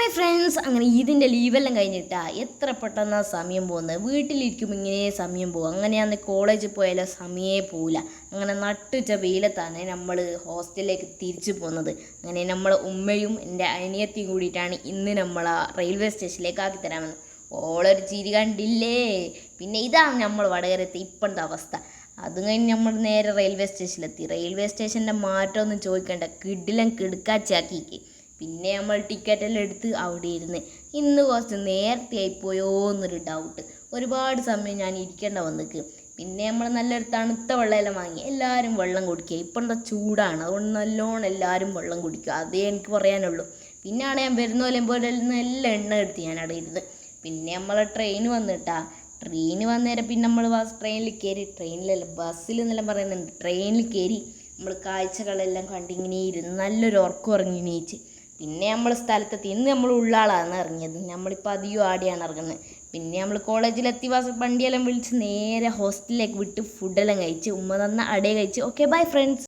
Hi friends, അങ്ങനെ ഇതിൻ്റെ ലീവെല്ലാം കഴിഞ്ഞിട്ടാ എത്ര പെട്ടെന്നാ സമയം പോകുന്നത്. വീട്ടിലിരിക്കുമ്പോൾ ഇങ്ങനെ സമയം പോകും. അങ്ങനെയാന്ന് കോളേജിൽ പോയാലോ സമയമേ പോവില്ല. അങ്ങനെ നട്ടുച്ച വെയിലത്താണ് നമ്മൾ ഹോസ്റ്റലിലേക്ക് തിരിച്ചു പോകുന്നത്. അങ്ങനെ നമ്മൾ ഉമ്മയും എൻ്റെ അനിയത്തിയും കൂടിയിട്ടാണ് ഇന്ന് നമ്മൾ ആ റെയിൽവേ സ്റ്റേഷനിലേക്ക് ആക്കി തരാമെന്ന്. ഓളൊരു ചിരി കണ്ടില്ലേ. പിന്നെ ഇതാണ് നമ്മൾ വടകരത്തെ ഇപ്പോഴത്തെ അവസ്ഥ. അതും കഴിഞ്ഞ് നമ്മൾ നേരെ റെയിൽവേ സ്റ്റേഷനിലെത്തി. റെയിൽവേ സ്റ്റേഷൻ്റെ മാറ്റമൊന്നും ചോദിക്കേണ്ട, കിടിലം കിടുക്കാച്ചാക്കിക്ക്. പിന്നെ നമ്മൾ ടിക്കറ്റെല്ലാം എടുത്ത് അവിടെ ഇരുന്ന്. ഇന്ന് കുറച്ച് നേരത്തെ ആയിപ്പോയോ എന്നൊരു ഡൗട്ട്. ഒരുപാട് സമയം ഞാൻ ഇരിക്കേണ്ട വന്നിക്ക്. പിന്നെ നമ്മൾ നല്ലൊരു തണുത്ത വെള്ളമെല്ലാം വാങ്ങി. എല്ലാവരും വെള്ളം കുടിക്കുക. ഇപ്പോഴത്തെ ചൂടാണ്, അതുകൊണ്ട് നല്ലോണം എല്ലാവരും വെള്ളം കുടിക്കുക. അതേ എനിക്ക് പറയാനുള്ളൂ. പിന്നെയാണ് ഞാൻ വരുന്ന പോലെ എല്ലാം എണ്ണ എടുത്ത് ഞാൻ അവിടെ ഇരുന്ന്. പിന്നെ നമ്മളെ ട്രെയിൻ വന്നിട്ടാ. ട്രെയിൻ വന്നേരം പിന്നെ നമ്മൾ ട്രെയിനിൽ കയറി. ട്രെയിനിലല്ല, ബസ്സിൽ എന്നെല്ലാം പറയുന്നുണ്ട്. ട്രെയിനിൽ കയറി നമ്മൾ കാഴ്ചകളെല്ലാം കണ്ടിങ്ങനെ ഇരുന്ന് നല്ലൊരു ഉറക്കം ഉറങ്ങി എണീച്ച്. പിന്നെ നമ്മൾ സ്ഥലത്തെത്തി. ഇന്ന് നമ്മൾ ഉള്ളാളാണ് ഇറങ്ങിയത്. നമ്മളിപ്പോൾ അധികം ആടെയാണ് ഇറങ്ങുന്നത്. പിന്നെ നമ്മൾ കോളേജിലെത്തി വണ്ടിയെല്ലാം വിളിച്ച് നേരെ ഹോസ്റ്റലിലേക്ക് വിട്ട് ഫുഡെല്ലാം കഴിച്ച് ഉമ്മ തന്ന അടയെ കഴിച്ച്. Okay bye friends.